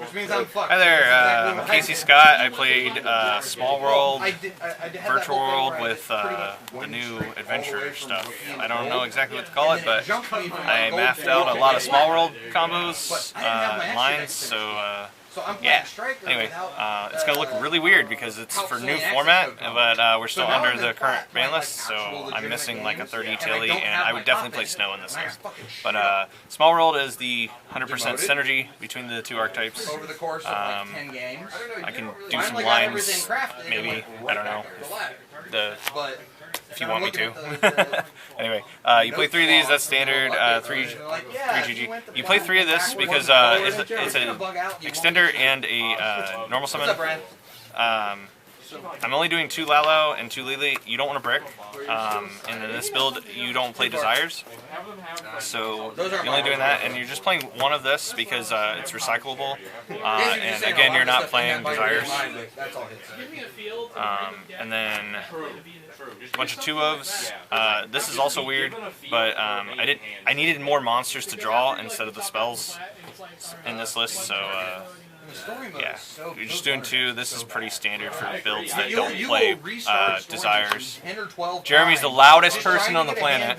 Which means I'm fucked. Hi there, I'm Casey Scott. I played Small World, Virtual World with the new adventure stuff. I don't know exactly what to call it, but I mapped out a lot of Small World combos, lines, so yeah. Anyway, it's going to look really weird because it's for new format, but we're still under the current ban list, so I'm missing like a third utility, and I would definitely play Snow in this list. But Small World is the 100% synergy between the two archetypes. I can do some lines, maybe, I don't know, if you want me to. Anyway, you play 3 of these, that's standard, 3 GG. You play 3 of this because it's an extender and a normal summon. I'm only doing 2 Lalo and 2 Lili. You don't want a brick, and in this build you don't play Desires, so you're only doing that, and you're just playing 1 of this because it's recyclable, and again you're not playing Desires. And then a bunch of 2-ofs. This is also weird, but I needed more monsters to draw instead of the spells in this list, so yeah, you're just doing 2. This is pretty standard for builds that don't play Desires. Jeremy's the loudest person on the planet.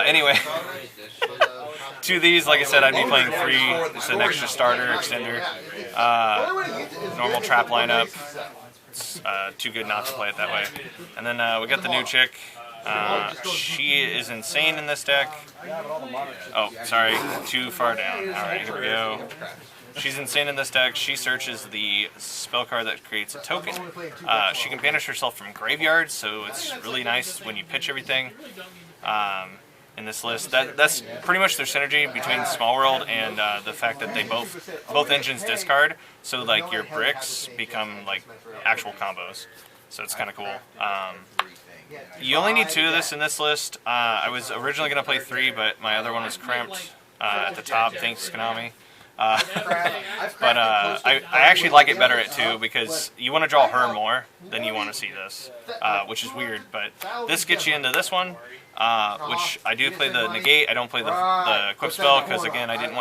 Anyway, 2 of these, like I said, I'd be playing 3. It's an extra starter, extender, normal trap lineup. It's too good not to play it that way. And then we got the new chick. She is insane in this deck. Oh, sorry, too far down. Alright, here we go. She's insane in this deck. She searches the spell card that creates a token. She can banish herself from graveyards, so it's really nice when you pitch everything. In this list, that's pretty much their synergy between Small World and the fact that they both engines discard, so like your bricks become like actual combos. So it's kind of cool. You only need 2 of this in this list. I was originally going to play 3, but my other one was cramped at the top. Thanks, Konami. But I actually like it better at 2 because you want to draw her more than you want to see this, which is weird. But this gets you into this one, which I do play the negate. I don't play the equip spell because again I didn't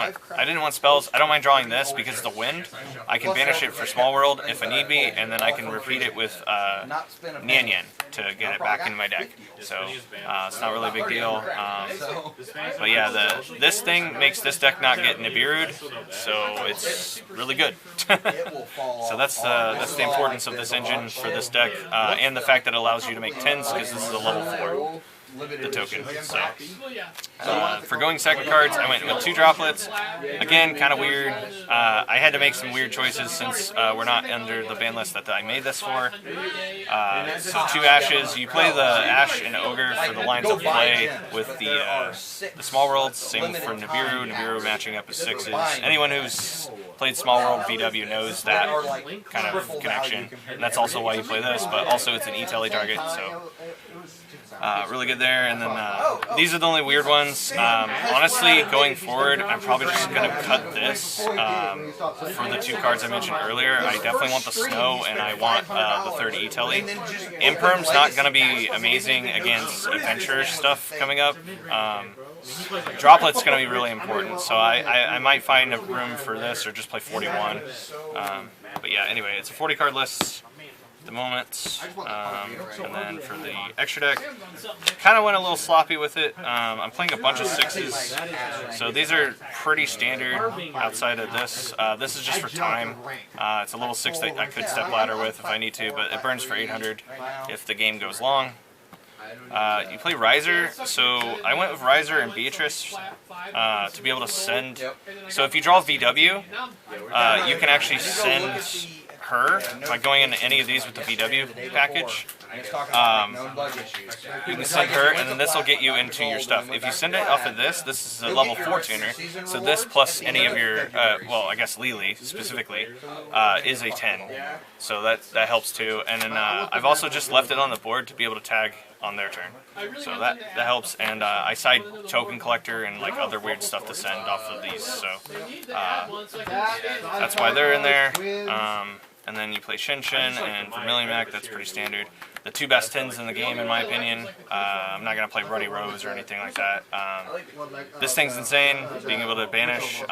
want spells. I don't mind drawing this because it's the wind. I can banish it for Small World if I need be, and then I can repeat it with Nian Nian to get it back in my deck. So it's not really a big deal. But yeah, this thing makes this deck not get Nibiru'd, so it's really good. So that's the importance of this engine for this deck, and the fact that it allows you to make 10s because this is a level 4. The token. So, for going second cards, I went with 2 droplets. Again, kind of weird. I had to make some weird choices since we're not under the ban list that I made this for. So 2 ashes. You play the ash and ogre for the lines of play with the Small Worlds. Same for Nibiru. Nibiru matching up as 6s. Anyone who's played Small World VW knows that kind of connection, and that's also why you play this. But also it's an E-Tele target, so. Really good there, and then these are the only weird ones. Honestly, going forward, I'm probably just going to cut this for the 2 cards I mentioned earlier. I definitely want the Snow, and I want the 3rd E-Tele. Imperm's not going to be amazing against adventure stuff coming up. Droplet's going to be really important, so I might find a room for this or just play 41. But yeah, anyway, it's a 40 card list. The moment, and then for the extra deck, kind of went a little sloppy with it. I'm playing a bunch of 6s, so these are pretty standard outside of this. This is just for time. It's a level 6 that I could step ladder with if I need to, but it burns for 800 if the game goes long. You play Riser, so I went with Riser and Beatrice to be able to send. So if you draw VW, you can actually send her by going into any of these with the VW package. You can send her, and then this will get you into your stuff. If you send it off of this is a level 4 tuner, so this plus any of your, well, I guess Lili specifically, is a 10. So that helps too. And then I've also just left it on the board to be able to tag on their turn. So that helps, and I side token collector and like other weird stuff to send off of these. So that's why they're in there. And then you play Shin Shin, and for Million Mac, that's pretty standard. the two best tins in the game, in my opinion. I'm not going to play Ruddy Rose or anything like that. This thing's insane, being able to banish.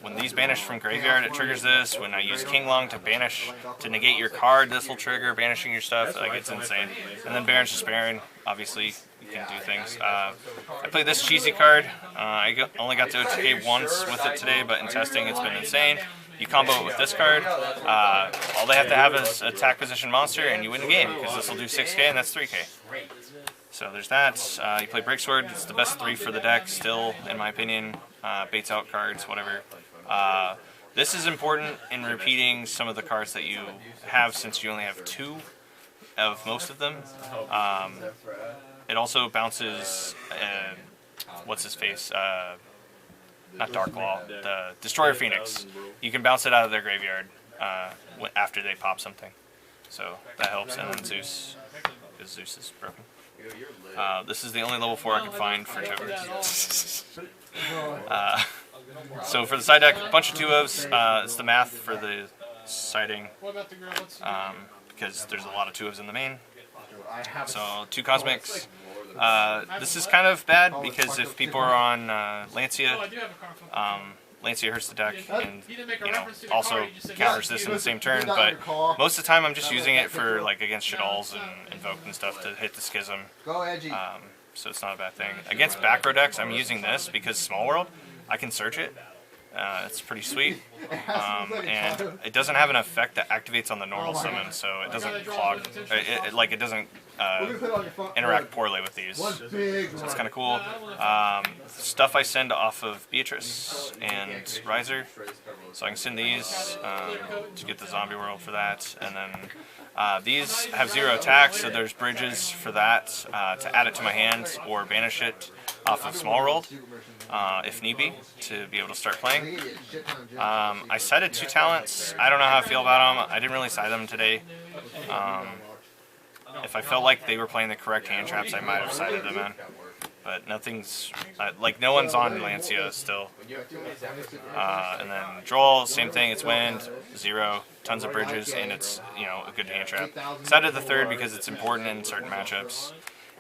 When these banish from graveyard, it triggers this. When I use King Lung to banish, to negate your card, this will trigger banishing your stuff. Like, it's insane. And then Baron's just Baron, obviously. You can do things. I played this cheesy card. Only got to OTK once with it today, but in testing it's been insane. You combo it with this card. All they have to have is attack position monster, and you win the game, because this will do 6k and that's 3k. So there's that. You play Breaksword. It's the best 3 for the deck, still, in my opinion. Baits out cards, whatever. This is important in repeating some of the cards that you have, since you only have 2 of most of them. It also bounces, what's his face? Not Darklaw, the Destroyer Phoenix. You can bounce it out of their graveyard after they pop something. So that helps. And then Zeus, because Zeus is broken. This is the only level 4 I can find for Jokers. So for the side deck, a bunch of 2-ofs. It's the math for the siding, because there's a lot of 2-ofs in the main. So 2 Cosmics. This is kind of bad, because if people are on Lancia, Lancia hurts the deck, and also counters this in the same turn, but most of the time I'm just using it for, like, against Shaddolls and Invoke and stuff to hit the Schism. So it's not a bad thing. Against back row decks, I'm using this because Small World, I can search it. It's pretty sweet, and it doesn't have an effect that activates on the normal summon, so it doesn't clog. It doesn't interact poorly with these. So it's kind of cool. Stuff I send off of Beatrice and Riser, so I can send these to get the Zombie World for that, and then these have 0 attacks, so there's bridges for that to add it to my hand or banish it off of Small World. If need be, to be able to start playing. I sided 2 talents. I don't know how I feel about them. I didn't really side them today. If I felt like they were playing the correct hand traps, I might have sided them in. But nothing's, like, no one's on Lancia still. And then Droll, same thing, it's wind, 0, tons of bridges, and it's, a good hand trap. Sided the 3rd because it's important in certain matchups.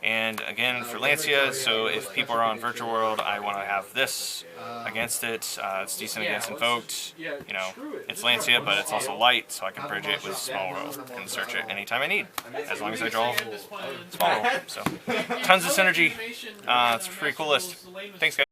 And again, for Lancia, so if people are on Virtual World, I want to have this against it. It's decent against Invoked. It's Lancia, but it's also light, so I can bridge it with Small World and search it anytime I need, as long as I draw Small World. So, tons of synergy. It's a pretty cool list. Thanks, guys.